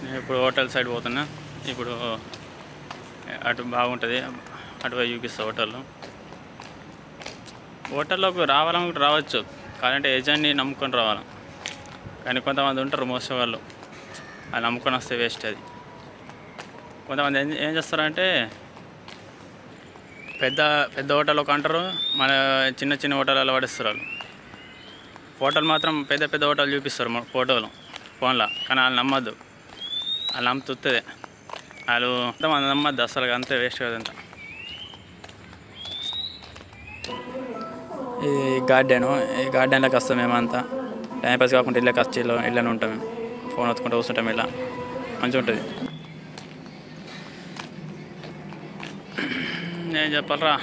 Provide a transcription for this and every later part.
నేను ఇప్పుడు hotel side పోతున్నా. ఇప్పుడు అటు బాగుంటుంది, అటువైపు చూపిస్తా. హోటల్లోకి రావాలనుకుంటే రావచ్చు, కాదంటే ఏజెంట్ని నమ్ముకొని రావాలి. కానీ కొంతమంది ఉంటారు మోసే వాళ్ళు, అది నమ్ముకొని వస్తే వేస్ట్. అది కొంతమంది ఏం చేస్తారంటే పెద్ద పెద్ద హోటల్లోకి అంటారు, మన చిన్న చిన్న హోటల్లో పడిస్తారు వాళ్ళు. ఫోటోలు మాత్రం పెద్ద పెద్ద హోటల్ చూపిస్తారు మన ఫోటోలు ఫోన్లో, కానీ వాళ్ళు నమ్మద్దు. వాళ్ళు నమ్ముతుంది వాళ్ళు కొంతమంది నమ్మద్దు అసలు, అంతే వేస్ట్ కదంతా. ఈ గార్డెన్లోకి వస్తాం మేమంతా టైంపాస్ కాకుండా ఇళ్ళకి వచ్చి ఇళ్ళని ఉంటాం మేము. ఫోన్ వత్తుకుంటూ కూర్చుంటాం, ఇలా మంచిగా ఉంటుంది. నేను చెప్పాలరా,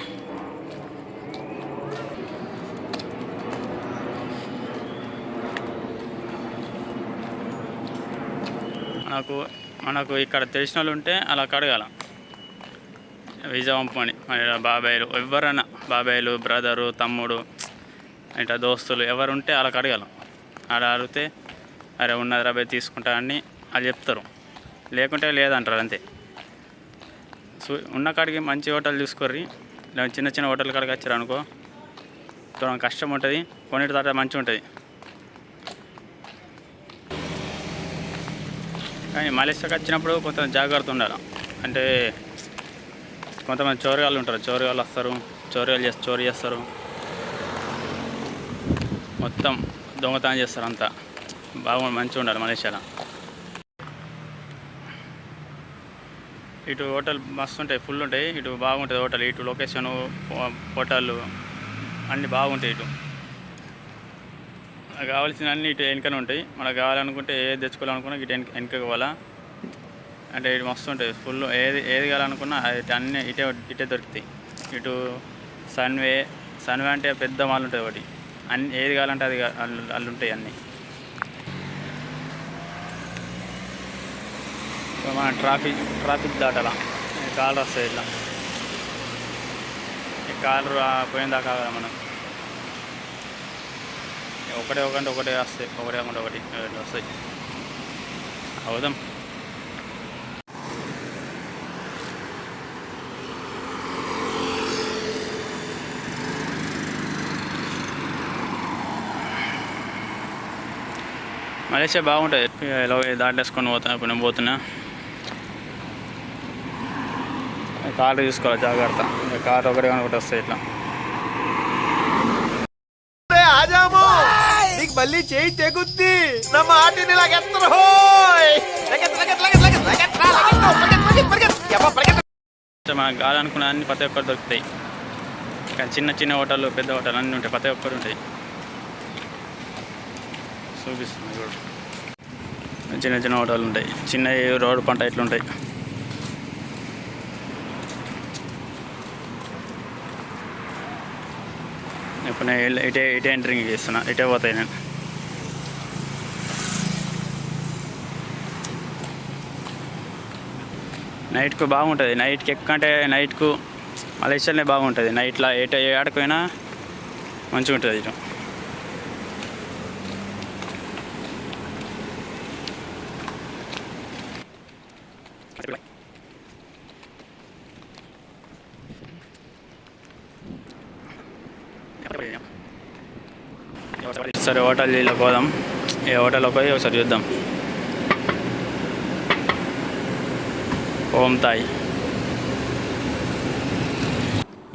మనకు ఇక్కడ తెలిసిన వాళ్ళు ఉంటే అలా అడగాల, వీజా పంపమని. మన బాబాయిలు ఎవరైనా, బాబాయిలు, బ్రదరు, తమ్ముడు, ఇట్లా దోస్తులు ఎవరు ఉంటే అలా అడగాల. అలా అడిగితే అరే ఉన్నది రాబాయ్ తీసుకుంటా అని వాళ్ళు చెప్తారు, లేకుంటే లేదంటారు అంతే. ఉన్న కాడికి మంచి హోటల్ చూసుకోర్రి. చిన్న చిన్న హోటల్ కాడికి వచ్చారు అనుకో, కష్టం ఉంటుంది, కొన్నిటి తర్వాత మంచిగా ఉంటుంది. కానీ మలేషియాకి వచ్చినప్పుడు కొంత జాగ్రత్త ఉండాలి. అంటే కొంతమంది చోరగాళ్ళు ఉంటారు, చోరగాళ్ళు వస్తారు, చోరీ చేస్తారు, మొత్తం దొంగతనం చేస్తారు. అంతా మంచిగా ఉండాలి మలేషియాలో. ఇటు హోటల్ మస్తు ఉంటాయి, ఫుల్ ఉంటాయి. ఇటు బాగుంటుంది హోటల్, ఇటు లొకేషను, హోటళ్ళు అన్నీ బాగుంటాయి. ఇటు కావాల్సిన అన్నీ ఇటు వెనుకనే ఉంటాయి. మనకు కావాలనుకుంటే ఏది తెచ్చుకోవాలనుకున్నా ఇటు వెనుకకు పోవాలా. అంటే ఇటు మస్తు ఉంటుంది ఫుల్. ఏది కావాలనుకున్నా అన్నీ ఇటే దొరుకుతాయి. ఇటు సన్వే అంటే పెద్ద మాల్ ఉంటుంది ఒకటి, అన్ని ఏది కావాలంటే అది అల్లు ఉంటాయి అన్నీ. మనం ట్రాఫిక్ దాటాలా, కాలు వస్తాయి ఇట్లా. ఈ కాలు పోయిన దాకా మనం ఒకటే వస్తాయి, ఒకటే కాకుండా ఒకటి వస్తాయి. అవుదాం. మలేషియా బాగుంటుంది. దాటేసుకొని పోతాను. ఇప్పుడు నేను పోతున్నా, కారు తీసుకోవాలి జాగ్రత్త. కారు ఒకటి వస్తాయి ఇట్లా. మళ్ళీ చేయి తెగుద్ది నా మాటిని మనకు కావాలనుకున్న అన్ని ప్రతి ఒక్కరు దొరుకుతాయి. కానీ చిన్న చిన్న హోటళ్ళు, పెద్ద హోటల్ అన్నీ ఉంటాయి, ప్రతి ఒక్కరు ఉంటాయి. చూపిస్తుంది రోడ్, చిన్న చిన్న హోటళ్ళు ఉంటాయి, చిన్న రోడ్డు పంట ఇట్లుంటాయి. ఇప్పుడు నేను ఇటే ఎంట్రింగ్ చేస్తున్నా, ఇటే పోతాయి నేను. నైట్కు బాగుంటుంది. నైట్కి ఎక్కువంటే నైట్కు మలేషియాలోనే బాగుంటుంది. నైట్లో ఏడకపోయినా మంచిగా ఉంటుంది ఇటు. సరే హోటల్లోకి పోదాం. ఏ హోటల్లోకి పోయి ఒకసారి చూద్దాం. ఓం తాయ్.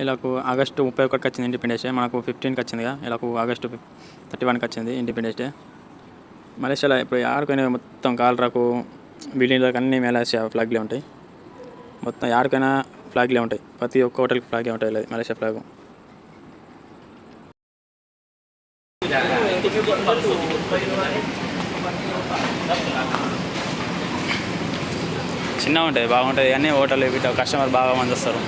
ఇలాకు ఆగస్టు 31కి వచ్చింది ఇండిపెండెన్స్ డే. మనకు 15కి వచ్చిందిగా, ఇలాకు ఆగస్టు 31కి వచ్చింది ఇండిపెండెన్స్ డే. మలేషియాలో ఇప్పుడు ఆడుకునే మొత్తం కాలరాకు, బిల్డింగ్లకు అన్నీ మలేషియా ఫ్లాగ్లే ఉంటాయి. మొత్తం ఆడుకైనా ఫ్లాగ్లే ఉంటాయి, ప్రతి ఒక్క హోటల్కి ఫ్లాగే ఉంటుంది, మలేషియా ఫ్లాగు. చిన్నగా ఉంటుంది, బాగుంటుంది. కానీ హోటల్ వీటి కస్టమర్ బాగా మంది వస్తారు.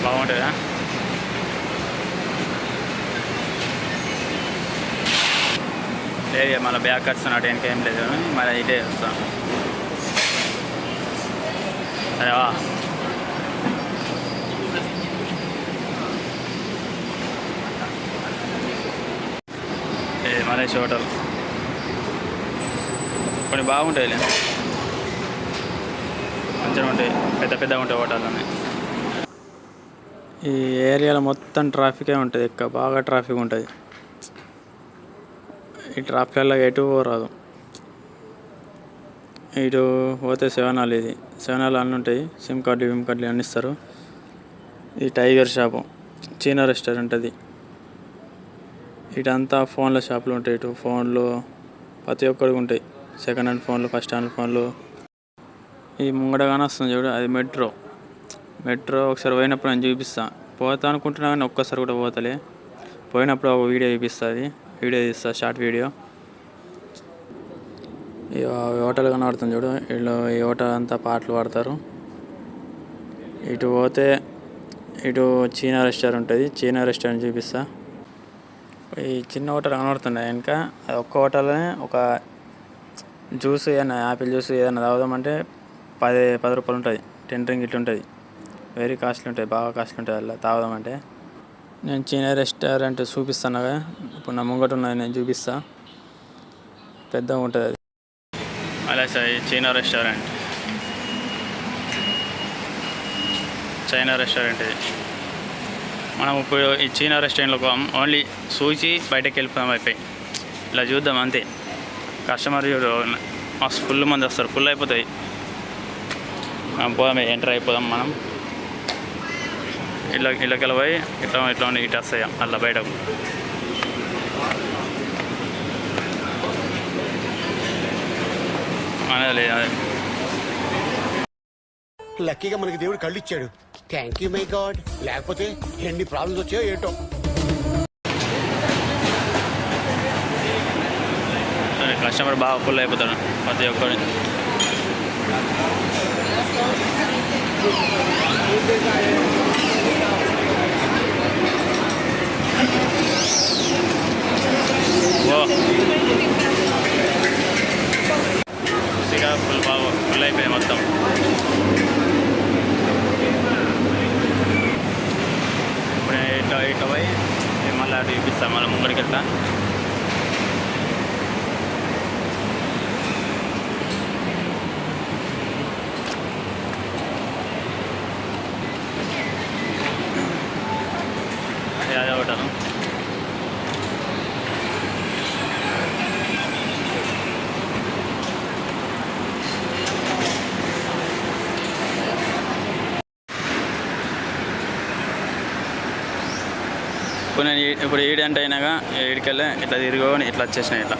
బాగుంటుందా? లేదు మళ్ళీ బ్యాక్ వస్తున్నట్టు ఇంకేం లేదు, మళ్ళీ ఇటే వస్తాను. సరేవా? Malaysia hotel. కొన్ని బాగుంటాయిలే, మంచిగా ఉంటాయి, పెద్దగా ఉంటాయి హోటల్లోనే. ఈ ఏరియాలో మొత్తం ట్రాఫికే ఉంటుంది, బాగా ట్రాఫిక్ ఉంటుంది. ఈ ట్రాఫిక్లో ఎటు రాదు. ఇటు పోతే సెవెనాలు, ఇది సెవెనాలు అన్నీ ఉంటాయి, సిమ్ కార్డులు అన్నీ ఇస్తారు. ఈ టైగర్ షాపు, చీనా రెస్టారెంట్ అది. ఇటంతా ఫోన్ల షాపులు ఉంటాయి. ఇటు ఫోన్లు ప్రతి ఒక్కరికి ఉంటాయి, సెకండ్ హ్యాండ్ ఫోన్లు, ఫస్ట్ హ్యాండ్ ఫోన్లు. ఈ ముంగడగానే వస్తుంది చూడు, అది మెట్రో. ఒకసారి పోయినప్పుడు నేను చూపిస్తాను. పోతా అనుకుంటున్నా కానీ ఒక్కసారి కూడా పోతలే. పోయినప్పుడు ఒక వీడియో వీడియో తీస్తా, షార్ట్ వీడియో. ఈ హోటల్ కనబడుతుంది చూడు, వీళ్ళు ఈ హోటల్ అంతా పాటలు పాడతారు. ఇటు పోతే ఇటు చీనా రెస్టారెంట్ ఉంటుంది, చీనా రెస్టారెంట్ చూపిస్తా. ఈ చిన్న హోటల్ కనబడుతున్నాయి వెనక, అది ఒక్క హోటల్లోనే ఒక జ్యూస్, ఏదైనా యాపిల్ జ్యూస్ ఏదైనా తాగుదామంటే 10 రూపాయలు ఉంటుంది, 10 రింగిట్ ఉంటుంది. వెరీ కాస్ట్లీ ఉంటుంది, బాగా కాస్ట్లీ ఉంటుంది అలా తాగుదామంటే. నేను చీనా రెస్టారెంట్ చూపిస్తాను కదా, ఇప్పుడు నా ముంగట ఉన్నది నేను చూపిస్తా. పెద్దగా ఉంటుంది అది. అలా సార్, చైనా రెస్టారెంట్ ఇది. మనం ఇప్పుడు ఈ చైనా రెస్టారెంట్లోకి ఓన్లీ చూసి బయటకు వెళ్ళిపోదాం, అయిపోయి ఇలా చూద్దాం అంతే. కస్టమర్ మస్తు ఫుల్ మంది వస్తారు, ఫుల్ అయిపోతాయి. పోదాం, ఎంటర్ అయిపోదాం మనం. ఇళ్ళకి పోయి ఇట్లా ఇటు వస్తాయి అలా బయటకు. అనేది లక్కీగా మనకి దేవుడు కళ్ళు ఇచ్చాడు. థ్యాంక్ యూ మై గాడ్, లేకపోతే ఎన్ని ప్రాబ్లమ్స్ వచ్చాయో ఏంటో. కస్టమర్ బాగా ఫుల్ అయిపోతాడు ప్రతి ఒక్కరి. ఫుల్ అయిపోయాయి మొత్తం. ఇప్పుడు ఇట్లా పోయి మళ్ళీ అటు చూపిస్తాం, మళ్ళీ ముంగడికి వెళ్తా. అదే హోటల్. ఇప్పుడు ఈడంటే అయినాగా ఈడికెళ్ళి ఇట్లా తిరిగి ఇట్లా వచ్చేసినాయి. ఇట్లా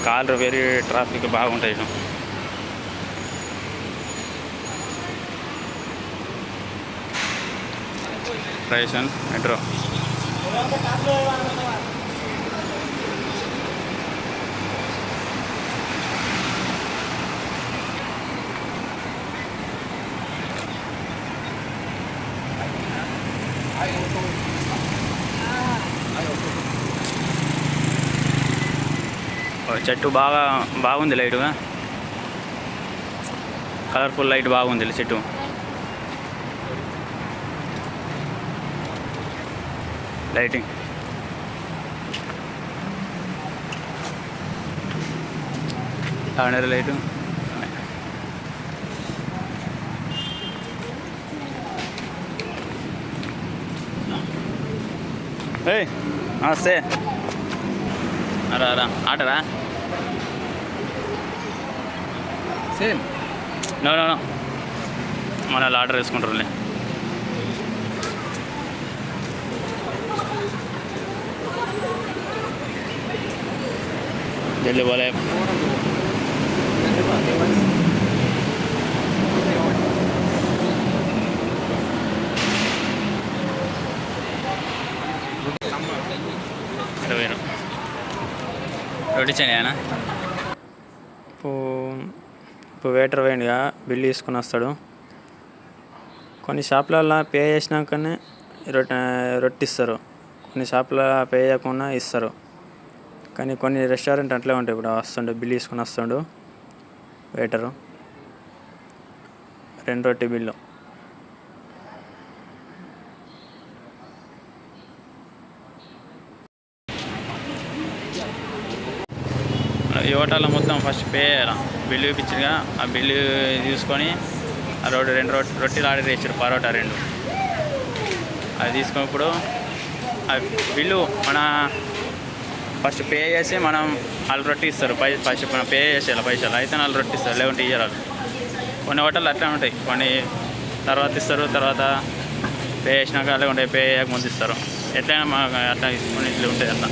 కాళ్ళు వెరీ ట్రాఫిక్ బాగుంటాయి. రైషన్ మెట్రో. చెట్టు బాగుంది, లైట్గా కలర్ఫుల్ లైట్ బాగుంది చెట్టు. Lighting lavender light. నమస్తే, రా ఆటరా. సేమ్ నో మన వాళ్ళు ఆర్డర్ వేసుకుంటారులే. జల్దీ పోలే. రోటీ చేయనా? ఇప్పుడు వెయిటర్ వేయండిగా బిల్లు తీసుకుని వస్తాడు. కొన్ని షాపులలో పే చేసినాకనే రొట్టె ఇస్తారు, కొన్ని షాపులలో పే చేయకుండా ఇస్తారు. కానీ కొన్ని రెస్టారెంట్ అట్లే ఉంటాయి. ఇప్పుడు వస్తుండే బిల్లు తీసుకుని వస్తాడు వెయిటరు, 2 రొట్టె బిల్లు. ఈ హోటల్లో మొత్తం ఫస్ట్ పే చేయాలి. బిల్లు చూపించిందిగా, ఆ బిల్లు తీసుకొని ఆ రెండు రొట్టెలు ఆర్డర్ చేశారు, పరోటా 2. అది తీసుకున్నప్పుడు ఆ బిల్లు మన ఫస్ట్ పే చేసి మనం వాళ్ళు రొట్టె ఇస్తారు. ఫస్ట్ మనం పే చేసేయాలి పైసలు, అయితే వాళ్ళు రొట్టె ఇస్తారు, లేకుంటే ఇయ్యరాలు. కొన్ని హోటళ్ళు అట్లా ఉంటాయి, కొన్ని తర్వాత ఇస్తారు, తర్వాత పే చేసినాక లేకుంటే పే చేయక ముందు ఇస్తారు. ఎట్లయినా మాకు అట్లా కొన్ని ఇట్లా ఉంటుంది అట్లా.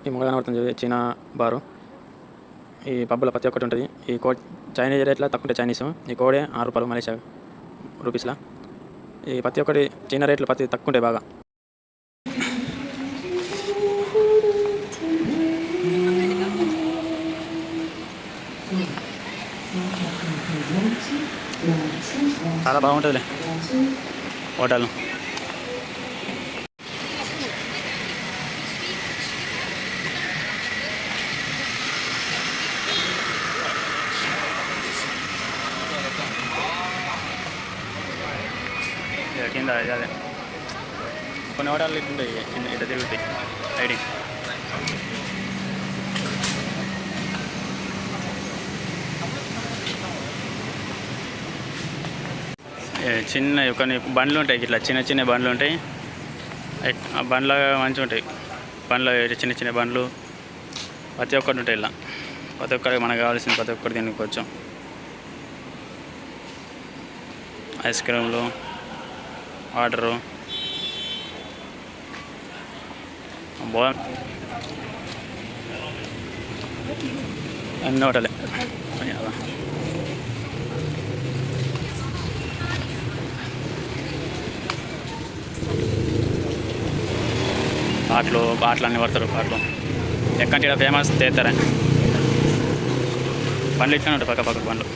ఈ మొగ కనబడుతుంది చైనా బారు. ఈ పబ్బులో ప్రతి ఒక్కటి ఉంటుంది. ఈ కోడ్ చైనీస్ రేట్లో తక్కువ ఉంటుంది. చైనీస్ ఈ కోడే 6 రూపాయలు మలేషియా రూపీస్లో. ఈ ప్రతి ఒక్కటి చైనా రేట్లు ప్రతి తక్కువ ఉంటాయి బాగా. చాలా బాగుంటుందిలే హోటల్. కింద అదే కొన్ని హోటళ్ళు ఇట్లుంటాయి, ఇట్లా తిరుగుతాయి రైడింగ్. చిన్న కొన్ని బండ్లు ఉంటాయి, ఇట్లా చిన్న బండ్లు ఉంటాయి. ఆ బండ్లు మంచిగా ఉంటాయి. బండ్లు చిన్న బండ్లు ప్రతి ఒక్కటి ఉంటాయి. ఇలా ప్రతి ఒక్కరికి మనకు కావాల్సింది ప్రతి ఒక్కటి తినుకోవచ్చు. ఐస్ క్రీమ్లు, వాటరు అన్నీ హోటలే. పాటలు అన్నీ పడతారు. పాటలు ఎక్కంటే ఇక్కడ ఫేమస్ తేతారా బండ్లు ఇట్లా ఉంటాయి, పక్క బండ్లు.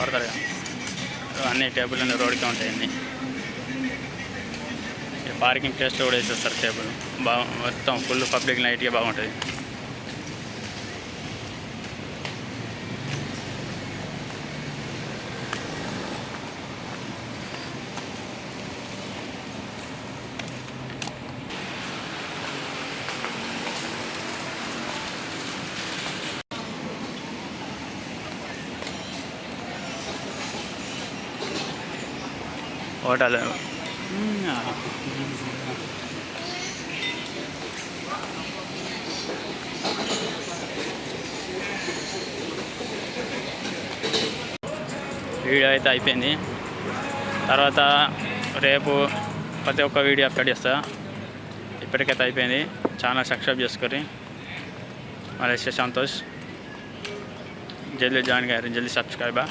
పడతారు అన్ని టేబుల్ అన్నీ రోడ్కే ఉంటాయి. అన్నీ పార్కింగ్ ప్లేస్లో కూడా వేసేస్తారు టేబుల్. మొత్తం ఫుల్ పబ్లిక్ నైట్గా బాగుంటుంది. హోటల్ వీడియో అయితే అయిపోయింది. తర్వాత రేపు ప్రతి ఒక్క వీడియో అప్లోడ్ చేస్తా. ఇప్పటికైతే అయిపోయింది. ఛానల్ సబ్స్క్రైబ్ చేసుకొని మలేషియా సంతోష్. జల్దీ జాయిన్ గారు, జల్దీ సబ్స్క్రైబ్.